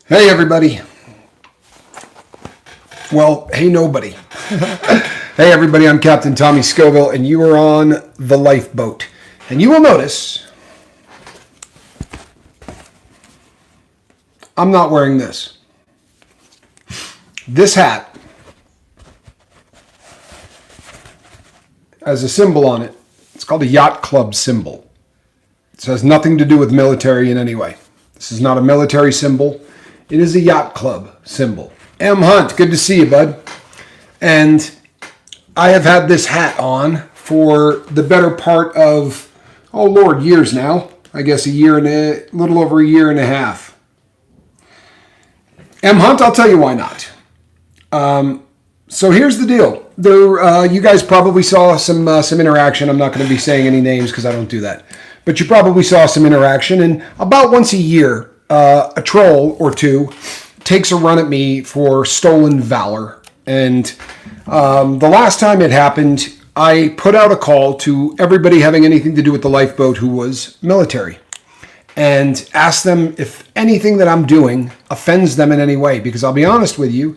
Hey, everybody. Well, hey, nobody. Hey, everybody, I'm Captain Tommy Scoville, and you are on the lifeboat. And you will notice I'm not wearing this. This hat has a symbol on it. It's called a yacht club symbol. It has nothing to do with military in any way. This is not a military symbol. It is a yacht club symbol. M. Hunt, good to see you, bud. And I have had this hat on for the better part of, oh Lord, years now. I guess a little over a year and a half. M. Hunt, I'll tell you why not. So here's the deal. You guys probably saw some interaction. I'm not going to be saying any names because I don't do that. But you probably saw some interaction. And about once a year, a troll or two takes a run at me for stolen valor. And the last time it happened, I put out a call to everybody having anything to do with the lifeboat who was military and asked them if anything that I'm doing offends them in any way. Because I'll be honest with you,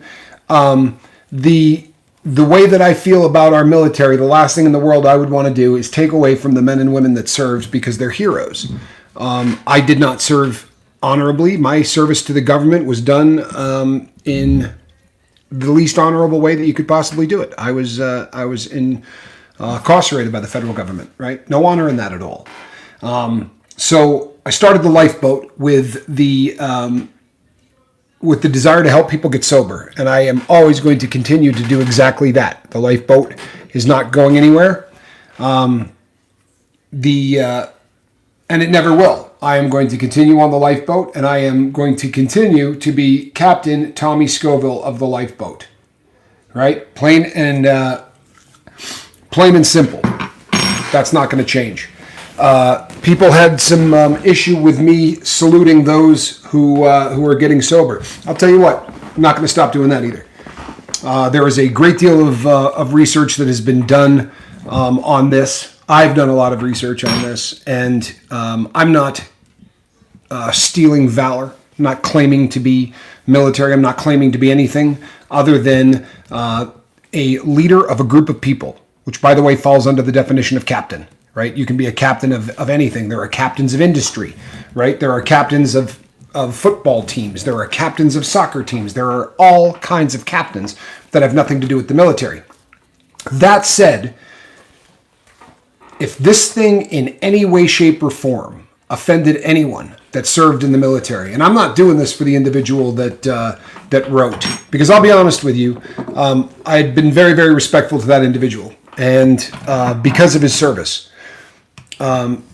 the way that I feel about our military, the last thing in the world I would want to do is take away from the men and women that served because they're heroes. I did not serve honorably. My service to the government was done in the least honorable way that you could possibly do it. I was incarcerated by the federal government, right? No honor in that at all. So I started the lifeboat with the desire to help people get sober, and I am always going to continue to do exactly that. The lifeboat is not going anywhere, and it never will. I am going to continue on the lifeboat, and I am going to continue to be Captain Tommy Scoville of the lifeboat. Right? Plain and simple. That's not going to change. People had some issue with me saluting those who are getting sober. I'll tell you what, I'm not going to stop doing that either. There is a great deal of research that has been done on this. I've done a lot of research on this, and I'm not stealing valor. I'm not claiming to be military. I'm not claiming to be anything other than a leader of a group of people, which, by the way, falls under the definition of captain, right? You can be a captain of anything. There are captains of industry, right? There are captains of football teams. There are captains of soccer teams. There are all kinds of captains that have nothing to do with the military. That said, if this thing in any way, shape, or form offended anyone that served in the military, and I'm not doing this for the individual that wrote, because I'll be honest with you, I had been very, very respectful to that individual, and because of his service, and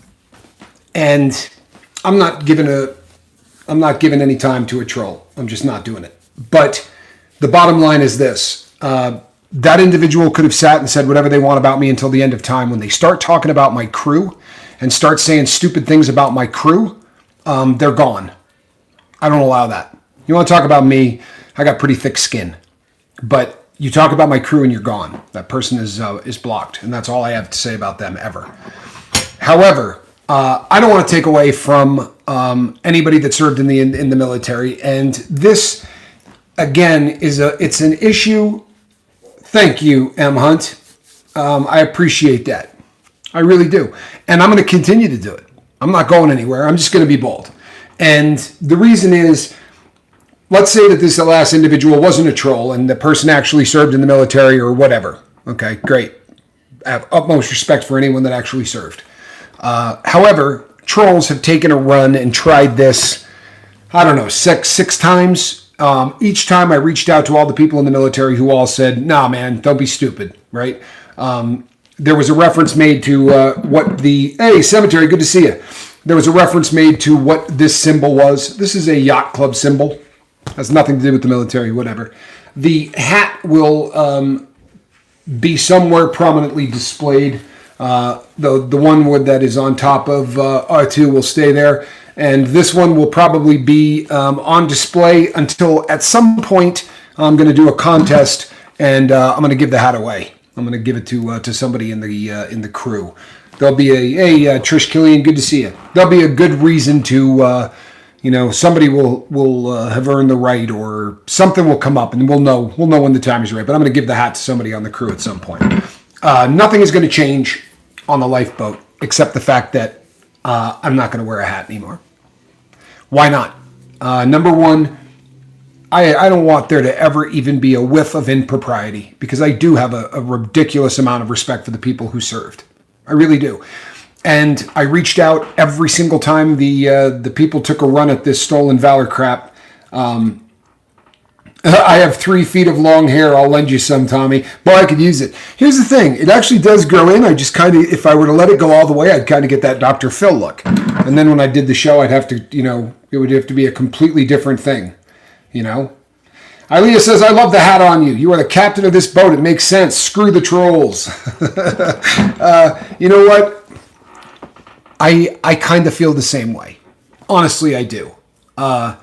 I'm not giving any time to a troll. I'm just not doing it. But the bottom line is this. That individual could have sat and said whatever they want about me until the end of time. When they start talking about my crew and start saying stupid things about my crew, they're gone. I don't allow that. You want to talk about me, I got pretty thick skin. But you talk about my crew and you're gone. That person is blocked. And that's all I have to say about them ever. However, I don't want to take away from anybody that served in the military. And this, again, it's an issue. Thank you, M. Hunt. I appreciate that. I really do. And I'm going to continue to do it. I'm not going anywhere. I'm just going to be bold. And the reason is, let's say that this last individual wasn't a troll and the person actually served in the military or whatever. Okay, great. I have utmost respect for anyone that actually served. However, trolls have taken a run and tried this, I don't know, six times. Each time I reached out to all the people in the military who all said, nah, man, don't be stupid, right? There was a reference made to hey, cemetery, good to see you. There was a reference made to what this symbol was. This is a yacht club symbol. Has nothing to do with the military, whatever. The hat will be somewhere prominently displayed. The one that is on top of R2 will stay there. And this one will probably be on display until at some point I'm going to do a contest and I'm going to give the hat away. I'm going to give it to somebody in the crew. There'll be Trish Killian, good to see you. There'll be a good reason to somebody will have earned the right, or something will come up, and we'll know when the time is right. But I'm going to give the hat to somebody on the crew at some point. Nothing is going to change on the lifeboat except the fact that I'm not going to wear a hat anymore. Why not? Number one, I don't want there to ever even be a whiff of impropriety, because I do have a ridiculous amount of respect for the people who served. I really do. And I reached out every single time the people took a run at this stolen valor crap. I have 3 feet of long hair. I'll lend you some, Tommy. Boy, I could use it. Here's the thing. It actually does grow in. I just kind of, if I were to let it go all the way, I'd kind of get that Dr. Phil look. And then when I did the show, I'd have to, it would have to be a completely different thing, Ilea says, I love the hat on you. You are the captain of this boat. It makes sense. Screw the trolls. You know what? I kind of feel the same way. Honestly, I do. A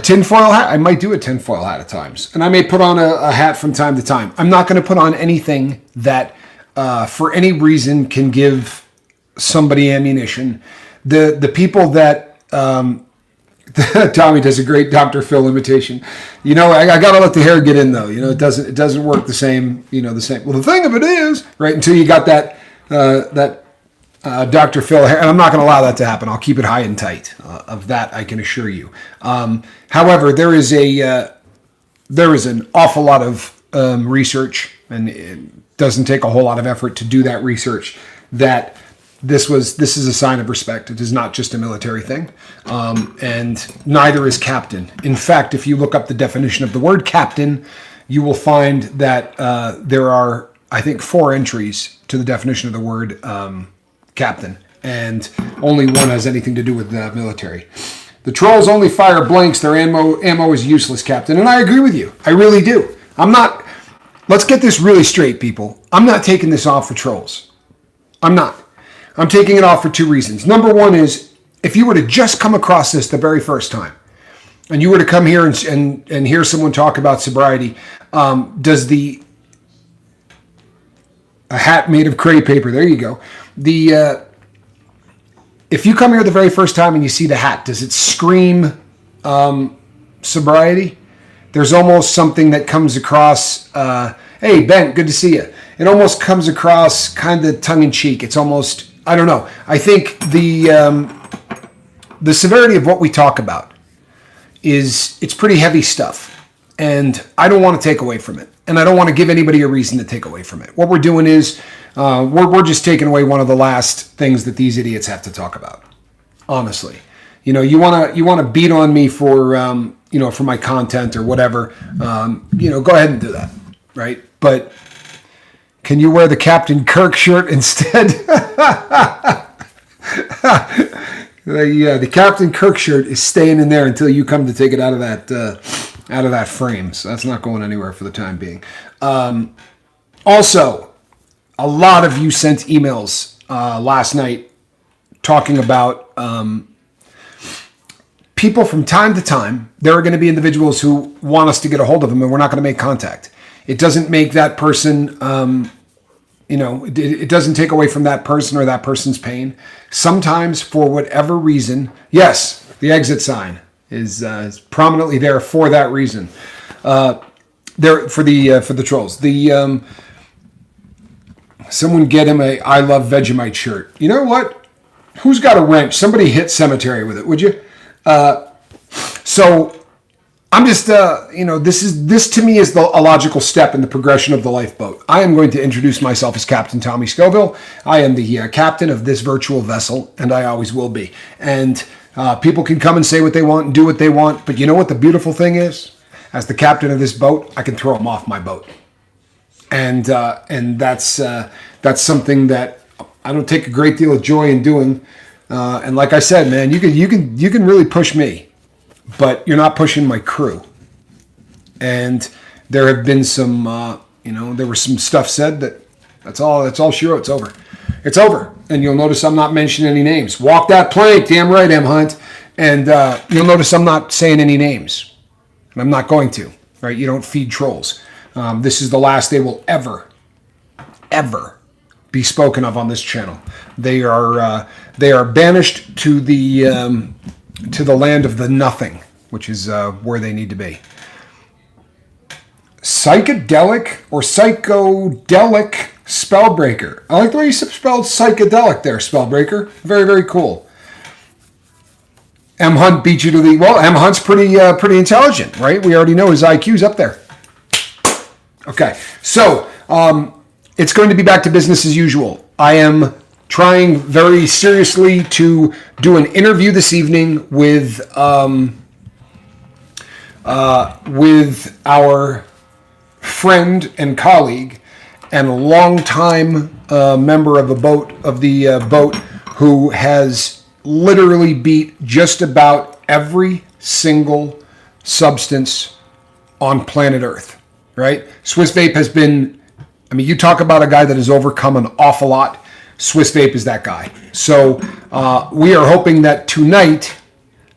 tinfoil hat? I might do a tinfoil hat at times. And I may put on a hat from time to time. I'm not going to put on anything that, for any reason, can give somebody ammunition. The people that... Tommy does a great Dr. Phil imitation. I got to let the hair get in, though. It doesn't work the same, the same. Well, the thing of it is, right, until you got that Dr. Phil hair, and I'm not going to allow that to happen. I'll keep it high and tight. Of that, I can assure you. However, there is an awful lot of research, and it doesn't take a whole lot of effort to do that research, that this is a sign of respect. It is not just a military thing, and neither is captain. In fact, if you look up the definition of the word captain, you will find that there are, I think, 4 entries to the definition of the word captain, and only one has anything to do with the military. The trolls only fire blanks. Their ammo is useless, Captain. And I agree with you. I really do. Let's get this really straight, people. I'm not taking this off for trolls. I'm not. I'm taking it off for 2 reasons. Number one is, if you were to just come across this the very first time, and you were to come here and hear someone talk about sobriety, does a hat made of crepe paper, there you go. If you come here the very first time and you see the hat, does it scream sobriety? There's almost something that comes across, hey, Ben, good to see you. It almost comes across kind of tongue-in-cheek. It's almost, I don't know. I think the severity of what we talk about it's pretty heavy stuff. And I don't want to take away from it. And I don't want to give anybody a reason to take away from it. What we're doing is we're just taking away one of the last things that these idiots have to talk about. Honestly, you want to beat on me for for my content or whatever. Go ahead and do that, right? But can you wear the Captain Kirk shirt instead? The Captain Kirk shirt is staying in there until you come to take it out of that frame. So that's not going anywhere for the time being. Also, a lot of you sent emails last night talking about people from time to time. There are going to be individuals who want us to get a hold of them, and we're not going to make contact. It doesn't make that person, it doesn't take away from that person or that person's pain. Sometimes, for whatever reason, yes, the exit sign is prominently there for that reason. There for the trolls. Someone get him a I Love Vegemite shirt. You know what? Who's got a wrench? Somebody hit cemetery with it, would you? So I'm just, this to me is a logical step in the progression of the lifeboat. I am going to introduce myself as Captain Tommy Scoville. I am the captain of this virtual vessel, and I always will be. And people can come and say what they want and do what they want. But you know what the beautiful thing is? As the captain of this boat, I can throw them off my boat. And that's something that I don't take a great deal of joy in doing. And like I said, man, you can really push me, but you're not pushing my crew. And there have been some, there was some stuff said that's all she wrote. It's over. It's over. And you'll notice I'm not mentioning any names. Walk that plank, damn right, M. Hunt. And you'll notice I'm not saying any names. And I'm not going to, right? You don't feed trolls. This is the last they will ever be spoken of on this channel. They are banished to the to the land of the nothing, which is where they need to be. Psychedelic or psychodelic spellbreaker. I like the way you spelled psychedelic there, spellbreaker. Very, very cool. M. Hunt beat you to the... Well, M. Hunt's pretty intelligent, right? We already know his IQ's up there. Okay, so it's going to be back to business as usual. I am trying very seriously to do an interview this evening with our friend and colleague and longtime member of the boat who has literally beat just about every single substance on planet Earth, right? Swiss Vape has been, I mean, you talk about a guy that has overcome an awful lot. Swiss Vape is that guy. So we are hoping that tonight,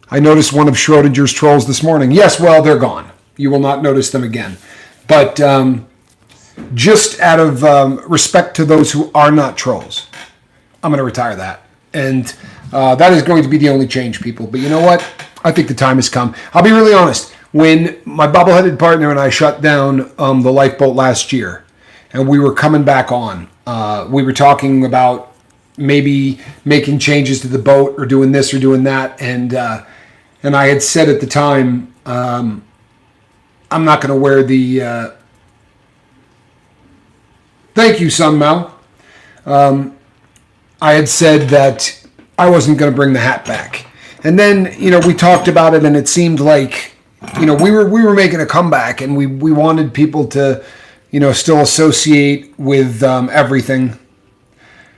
I noticed one of Schrodinger's trolls this morning. Yes, well, they're gone. You will not notice them again. But just out of respect to those who are not trolls, I'm going to retire that. And that is going to be the only change, people. But you know what? I think the time has come. I'll be really honest. When my bubble-headed partner and I shut down the lifeboat last year, and we were coming back on, we were talking about maybe making changes to the boat or doing this or doing that. And I had said at the time, I'm not going to wear the... Thank you, Sunmel. I had said that I wasn't going to bring the hat back. And then, we talked about it, and it seemed like, we were making a comeback, and we wanted people to, still associate with everything.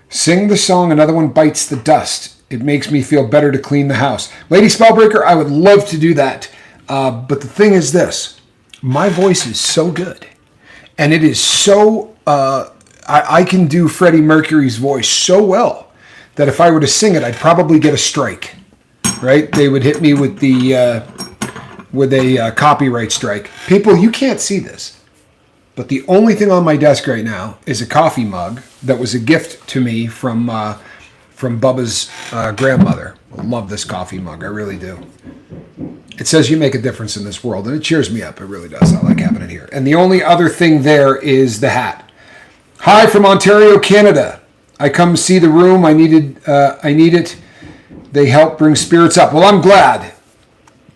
Sing the song, Another One Bites the Dust. It makes me feel better to clean the house. Lady Spellbreaker, I would love to do that. But the thing is this. My voice is so good. And it is so... I can do Freddie Mercury's voice so well that if I were to sing it, I'd probably get a strike, right? They would hit me with a copyright strike. People, you can't see this, but the only thing on my desk right now is a coffee mug that was a gift to me from Bubba's grandmother. I love this coffee mug. I really do. It says you make a difference in this world, and it cheers me up. It really does. I like having it here. And the only other thing there is the hat. Hi from Ontario, Canada. I come see the room. I need it. They help bring spirits up. Well, I'm glad.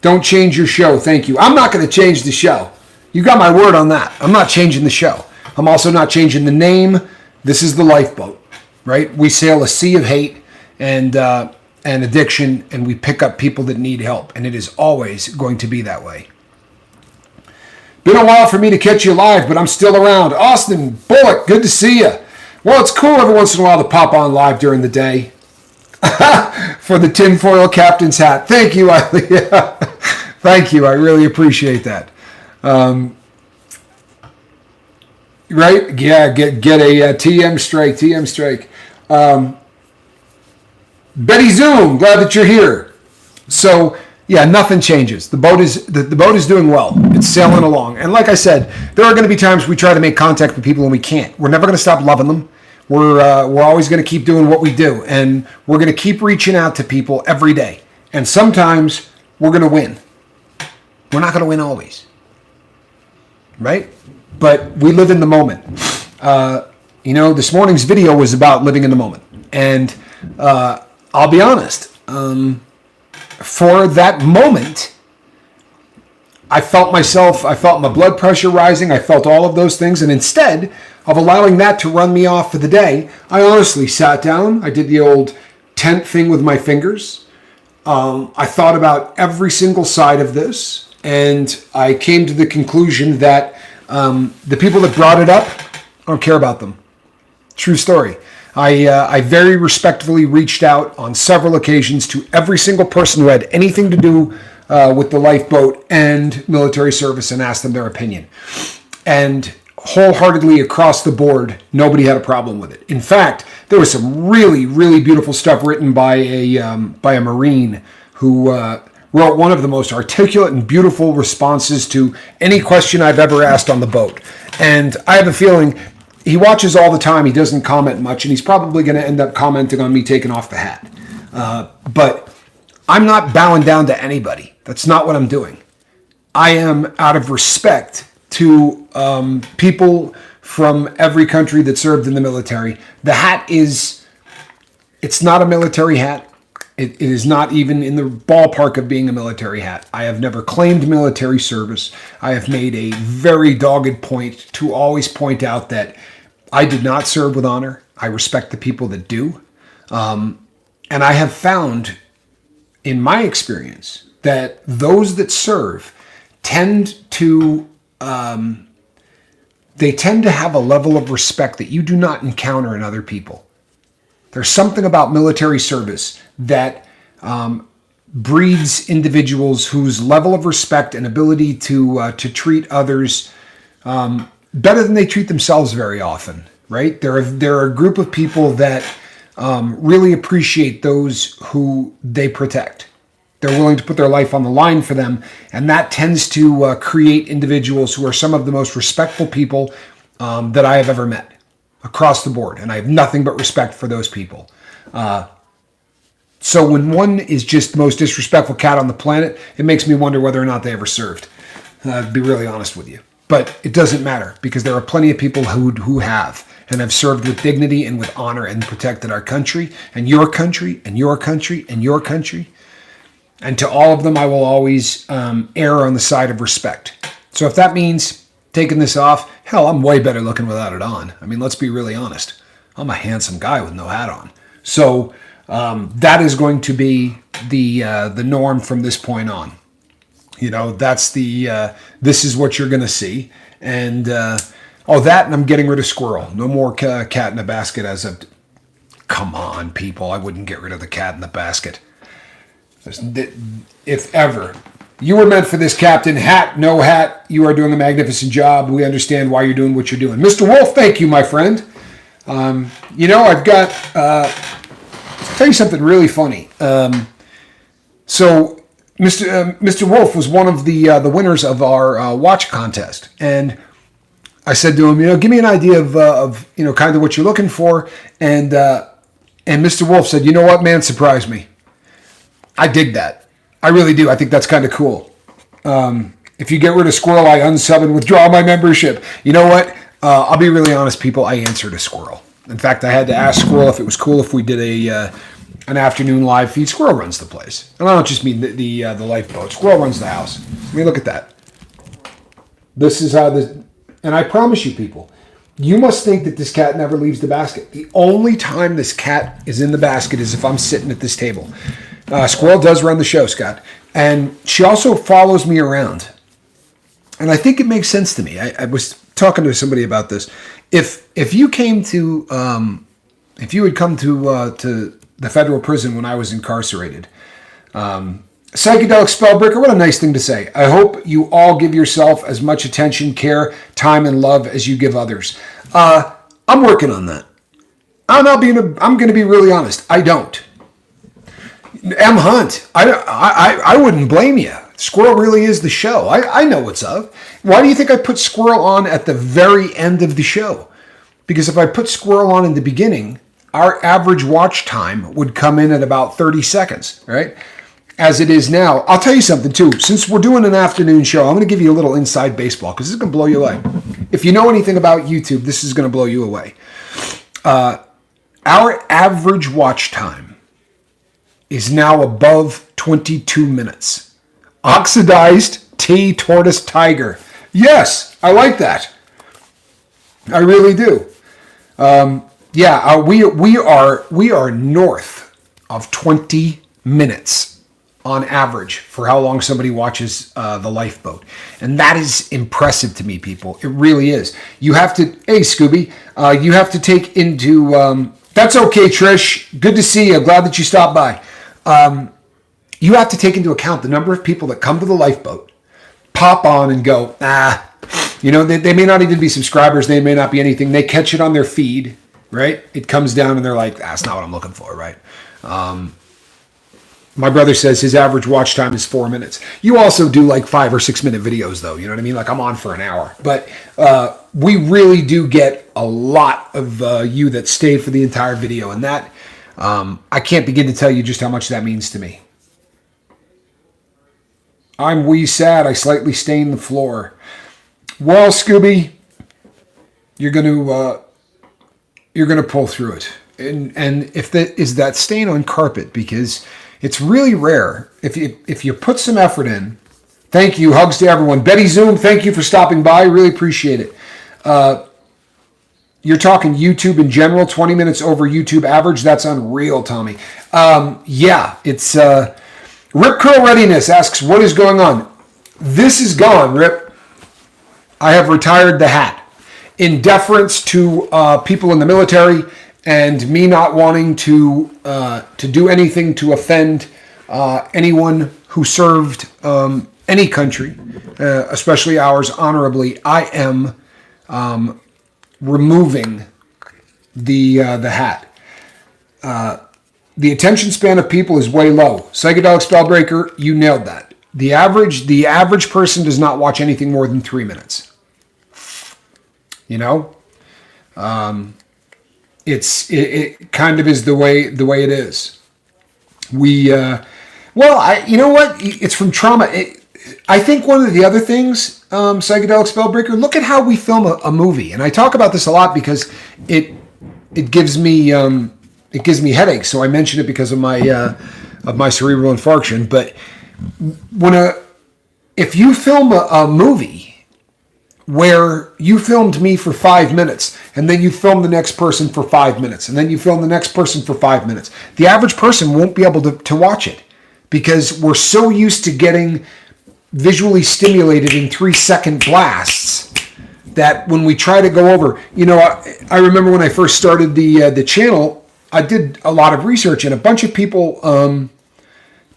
Don't change your show. Thank you. I'm not going to change the show. You got my word on that. I'm not changing the show. I'm also not changing the name. This is the lifeboat, right? We sail a sea of hate and addiction, and we pick up people that need help. And it is always going to be that way. Been a while for me to catch you live, but I'm still around. Austin Bullock, good to see you. Well, it's cool every once in a while to pop on live during the day. For the tinfoil captain's hat. Thank you, Eileen. Thank you. I really appreciate that. Right? Yeah, get a TM strike. Betty Zoom, glad that you're here. So, yeah, nothing changes. The boat is doing well. It's sailing along. And like I said, there are going to be times we try to make contact with people and we can't. We're never going to stop loving them. We're always going to keep doing what we do, and we're going to keep reaching out to people every day. And sometimes we're going to win. We're not going to win always, right? But we live in the moment. This morning's video was about living in the moment, and I'll be honest. For that moment, I felt my blood pressure rising. I felt all of those things. And instead of allowing that to run me off for the day, I honestly sat down. I did the old tent thing with my fingers. I thought about every single side of this. And I came to the conclusion that the people that brought it up, I don't care about them. True story. I very respectfully reached out on several occasions to every single person who had anything to do with the lifeboat and military service and asked them their opinion. And wholeheartedly across the board, nobody had a problem with it. In fact, there was some really, really beautiful stuff written by a Marine who wrote one of the most articulate and beautiful responses to any question I've ever asked on the boat. And I have a feeling he watches all the time. He doesn't comment much, and he's probably going to end up commenting on me taking off the hat. But I'm not bowing down to anybody. That's not what I'm doing. I am out of respect to people from every country that served in the military. The hat it's not a military hat. It is not even in the ballpark of being a military hat. I have never claimed military service. I have made a very dogged point to always point out that I did not serve with honor. I respect the people that do. And I have found, in my experience, that those that serve tend to have a level of respect that you do not encounter in other people. There's something about military service that breeds individuals whose level of respect and ability to treat others better than they treat themselves very often. Right? There are a group of people that really appreciate those who they protect. They're willing to put their life on the line for them, and that tends to create individuals who are some of the most respectful people that I have ever met across the board, and I have nothing but respect for those people. So when one is just the most disrespectful cat on the planet, it makes me wonder whether or not they ever served. To be really honest with you. But it doesn't matter, because there are plenty of people who have and have served with dignity and with honor and protected our country and your country and your country and your country. And to all of them, I will always err on the side of respect. So if that means taking this off, hell, I'm way better looking without it on. I mean, let's be really honest. I'm a handsome guy with no hat on. So that is going to be the norm from this point on. You know, that's this is what you're going to see. And, that, and I'm getting rid of squirrel. No more cat in a basket as of, come on, people. I wouldn't get rid of the cat in the basket. If ever. You were meant for this, Captain. Hat, no hat. You are doing a magnificent job. We understand why you're doing what you're doing. Mr. Wolf, thank you, my friend. I've got, I'll tell you something really funny. So Mr. Wolf was one of the winners of our watch contest. And I said to him, give me an idea of kind of what you're looking for. And Mr. Wolf said, you know what, man, surprise me. I dig that. I really do. I think that's kind of cool. If you get rid of squirrel, I unsub and withdraw my membership. You know what? I'll be really honest, people. I answered a squirrel. In fact, I had to ask Squirrel if it was cool if we did an afternoon live feed. Squirrel runs the place. And I don't just mean the lifeboat. Squirrel runs the house. I mean, look at that. This is how this... And I promise you, people, you must think that this cat never leaves the basket. The only time this cat is in the basket is if I'm sitting at this table. Squirrel does run the show, Scott. And she also follows me around. And I think it makes sense to me. I was talking to somebody about this. If you came to... if you had come to the federal prison when I was incarcerated... Psychedelic Spellbreaker, what a nice thing to say. I hope you all give yourself as much attention, care, time, and love as you give others. I'm working on that. I'm going to be really honest. I don't. M. Hunt, I wouldn't blame you. Squirrel really is the show. I know what's up. Why do you think I put Squirrel on at the very end of the show? Because if I put Squirrel on in the beginning, our average watch time would come in at about 30 seconds, right? As it is now. I'll tell you something too. Since we're doing an afternoon show, I'm going to give you a little inside baseball because this is going to blow you away. If you know anything about YouTube, this is going to blow you away. Our average watch time is now above 22 minutes. Oxidized T Tortoise Tiger. Yes, I like that. I really do. We are north of 20 minutes on average for how long somebody watches the lifeboat. And that is impressive to me, people. It really is. You have to, hey, Scooby, you have to take into, that's okay, Trish. Good to see you. Glad that you stopped by. You have to take into account the number of people that come to the lifeboat, pop on and go, they may not even be subscribers. They may not be anything. They catch it on their feed, right? It comes down and they're like, that's not what I'm looking for, right? My brother says his average watch time is 4 minutes. You also do like 5 or 6 minute videos though. You know what I mean? Like I'm on for an hour, but we really do get a lot of you that stay for the entire video. And that, I can't begin to tell you just how much that means to me. I'm wee sad. I slightly stained the floor. Well, Scooby, you're gonna pull through it. And if that is that stain on carpet, because it's really rare. If you put some effort in. Thank you. Hugs to everyone. Betty Zoom, thank you for stopping by. Really appreciate it. You're talking YouTube in general, 20 minutes over YouTube average. That's unreal, Tommy. Yeah, it's Rip Curl Readiness asks, what is going on? This is gone, Rip. I have retired the hat in deference to people in the military and me not wanting to do anything to offend anyone who served any country, especially ours, honorably. I am removing the hat. The attention span of people is way low. Psychedelic Spellbreaker, you nailed that. The average person does not watch anything more than 3 minutes. You know, it kind of is the way it is. You know what? It's from trauma. I think one of the other things, Psychedelic Spellbreaker, look at how we film a movie, and I talk about this a lot because it gives me headaches. So I mention it because of my cerebral infarction. But if you film a movie where you filmed me for 5 minutes, and then you film the next person for 5 minutes, and then you film the next person for 5 minutes, the average person won't be able to watch it because we're so used to getting visually stimulated in 3-second blasts that when we try to go over, I remember when I first started the channel, I did a lot of research, and a bunch of people,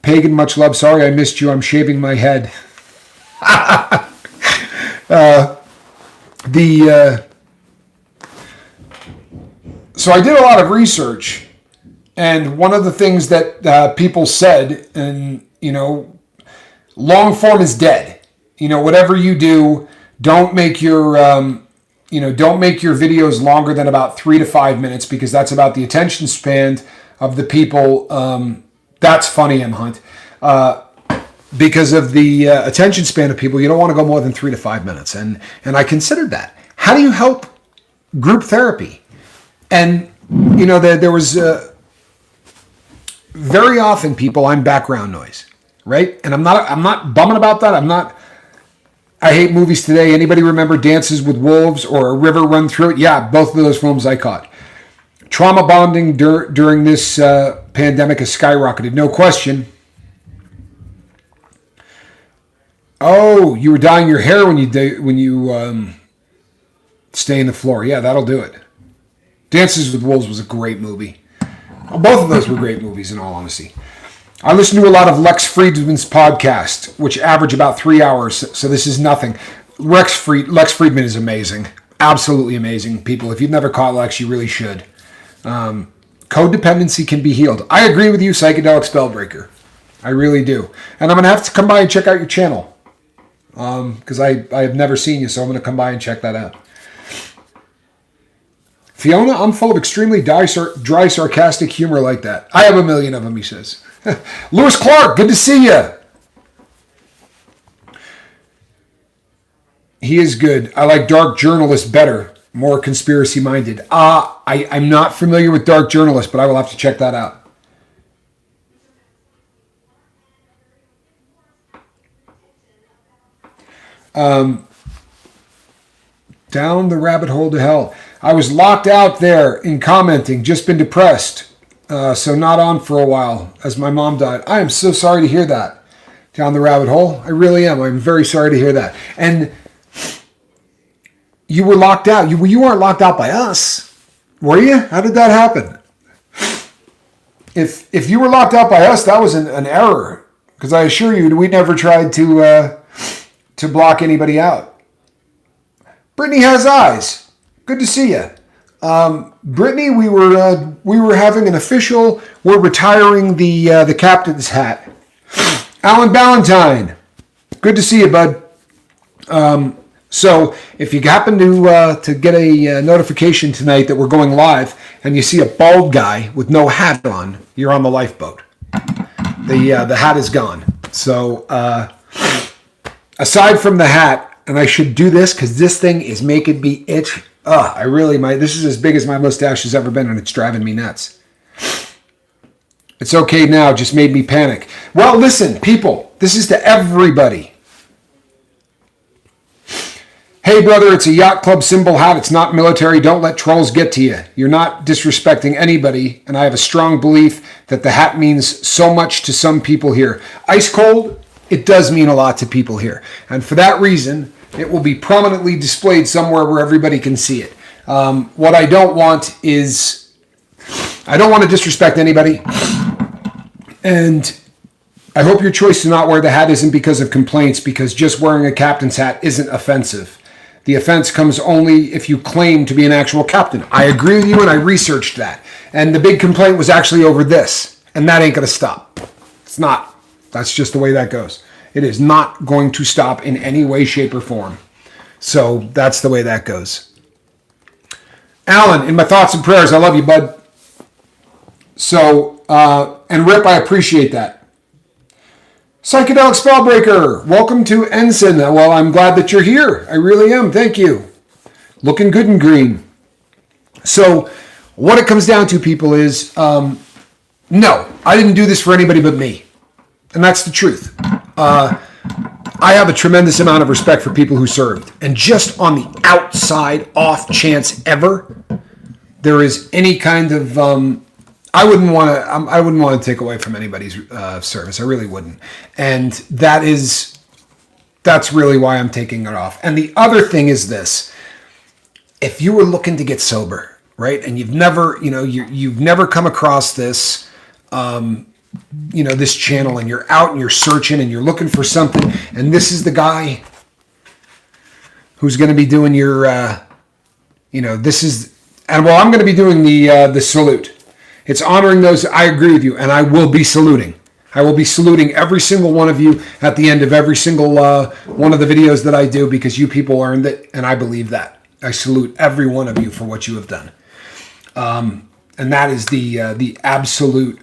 Pagan, much love, sorry I missed you, I'm shaving my head. So I did a lot of research, and one of the things that people said, and long form is dead. Whatever you do, don't make your videos longer than about 3 to 5 minutes, because that's about the attention span of the people. That's funny, M. Hunt. Because of the attention span of people, you don't want to go more than 3 to 5 minutes. And I considered that. How do you help group therapy? And, there was very often people, I'm background noise, right? And I'm not bumming about that. I hate movies today. Anybody remember Dances with Wolves or A River Run Through It? Yeah, both of those films I caught. Trauma bonding during this pandemic has skyrocketed, no question. Oh, you were dyeing your hair when you stay in the floor. Yeah, that'll do it. Dances with Wolves was a great movie. Well, both of those were great movies, in all honesty. I listen to a lot of Lex Friedman's podcast, which average about 3 hours, so this is nothing. Lex Friedman is amazing. Absolutely amazing. People, if you've never caught Lex, you really should. Codependency can be healed. I agree with you, Psychedelic Spellbreaker. I really do. And I'm going to have to come by and check out your channel. Because I have never seen you, so I'm going to come by and check that out. Fiona, I'm full of extremely dry, sarcastic humor like that. I have a million of them, he says. Lewis Clark, good to see you. He is good. I like Dark Journalist better, more conspiracy-minded. I'm not familiar with Dark Journalist, but I will have to check that out. Down the rabbit hole to hell. I was locked out there in commenting, just been depressed, so not on for a while as my mom died. I am so sorry to hear that. Down the rabbit hole. I really am. I'm very sorry to hear that. And you were locked out. You weren't locked out by us, were you? How did that happen? If you were locked out by us, that was an error, because I assure you we never tried to block anybody out. Brittany has eyes. Good to see you. Brittany, we were having an official, we're retiring the captain's hat. Alan Ballantyne, good to see you, bud. So if you happen to get a notification tonight that we're going live and you see a bald guy with no hat on, you're on the lifeboat. The hat is gone. So aside from the hat, and I should do this because this thing is making me itch. This is as big as my mustache has ever been, and it's driving me nuts. It's okay now, just made me panic. Well, listen, people, this is to everybody. Hey, brother, it's a yacht club symbol hat. It's not military. Don't let trolls get to you. You're not disrespecting anybody, and I have a strong belief that the hat means so much to some people here. Ice cold, it does mean a lot to people here. And for that reason, it will be prominently displayed somewhere where everybody can see it. What I don't want is, I don't want to disrespect anybody. And I hope your choice to not wear the hat isn't because of complaints, because just wearing a captain's hat isn't offensive. The offense comes only if you claim to be an actual captain. I agree with you, and I researched that. And the big complaint was actually over this, and that ain't going to stop. It's not. That's just the way that goes. It is not going to stop in any way, shape, or form. So that's the way that goes. Alan, in my thoughts and prayers, I love you, bud. So, and Rip, I appreciate that. Psychedelic Spellbreaker, welcome to Ensign. Well, I'm glad that you're here. I really am. Thank you. Looking good and green. So, what it comes down to, people, is no, I didn't do this for anybody but me. And that's the truth. I have a tremendous amount of respect for people who served. And just on the outside, off chance ever, there is any kind of... I wouldn't want to take away from anybody's service. I really wouldn't. And that's really why I'm taking it off. And the other thing is this. If you were looking to get sober, right? And you've never, you've never come across this, this channel, and you're out and you're searching and you're looking for something. And this is the guy who's going to be doing your, I'm going to be doing the salute. It's honoring those. I agree with you, and I will be saluting. I will be saluting every single one of you at the end of every single one of the videos that I do, because you people earned it, and I believe that. I salute every one of you for what you have done. And that is the absolute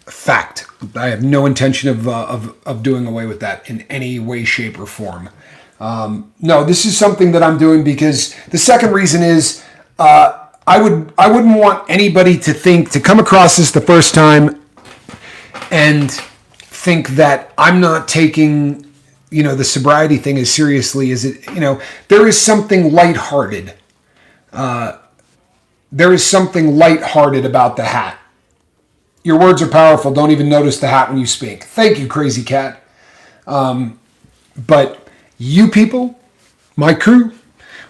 fact. I have no intention of doing away with that in any way, shape, or form. No, this is something that I'm doing because the second reason is... I wouldn't want anybody to come across this the first time and think that I'm not taking, the sobriety thing as seriously as it, there is something lighthearted. There is something lighthearted about the hat. Your words are powerful. Don't even notice the hat when you speak. Thank you, Crazy Cat. But you people, my crew,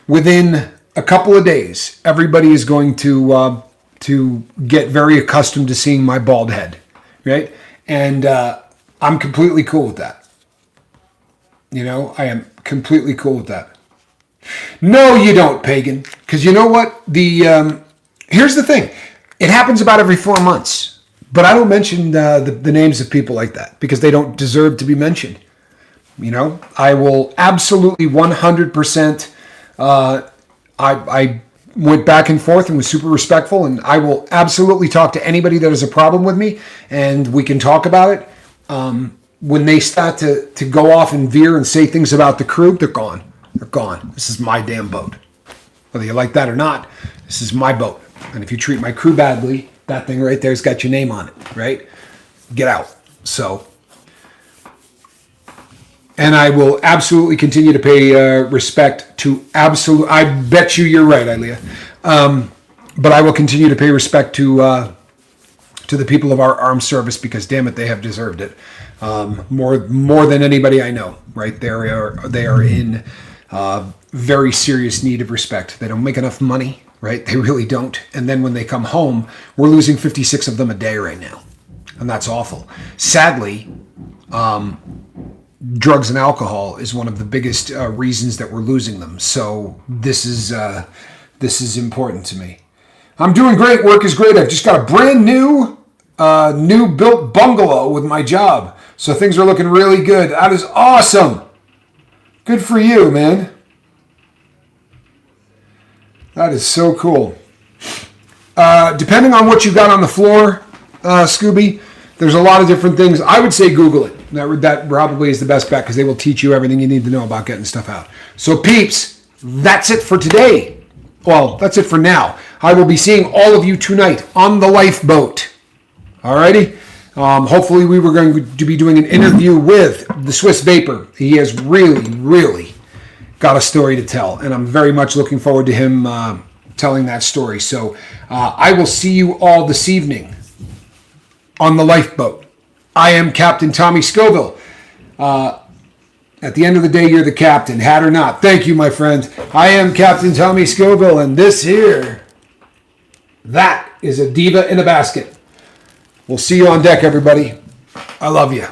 within a couple of days, everybody is going to get very accustomed to seeing my bald head, right? And I'm completely cool with that. I am completely cool with that. No, you don't, Pagan, because you know what? Here's the thing: it happens about every 4 months, but I don't mention the names of people like that because they don't deserve to be mentioned. I will absolutely 100%. I went back and forth and was super respectful, and I will absolutely talk to anybody that has a problem with me, and we can talk about it. When they start to go off and veer and say things about the crew, they're gone. They're gone. This is my damn boat. Whether you like that or not, this is my boat. And if you treat my crew badly, that thing right there's got your name on it, right? Get out. So... And I will absolutely continue to pay respect to I bet you're right, Ilea. But I will continue to pay respect to the people of our armed service because, damn it, they have deserved it. More than anybody I know, right? They are in very serious need of respect. They don't make enough money, right? They really don't. And then when they come home, we're losing 56 of them a day right now. And that's awful. Sadly, drugs and alcohol is one of the biggest reasons that we're losing them. So this is important to me. I'm doing great. Work is great. I've just got a brand new built bungalow with my job. So things are looking really good. That is awesome. Good for you, man. That is so cool. Depending on what you got on the floor, Scooby, there's a lot of different things. I would say Google it. That probably is the best bet because they will teach you everything you need to know about getting stuff out. So peeps, that's it for today. Well, that's it for now. I will be seeing all of you tonight on the lifeboat. Alrighty? Hopefully we were going to be doing an interview with the Swiss Vapor. He has really got a story to tell, and I'm very much looking forward to him telling that story. So I will see you all this evening on the lifeboat. I am Captain Tommy Scoville. At the end of the day, you're the captain, hat or not. Thank you, my friend. I am Captain Tommy Scoville, and this here, that is a diva in a basket. We'll see you on deck, everybody. I love you.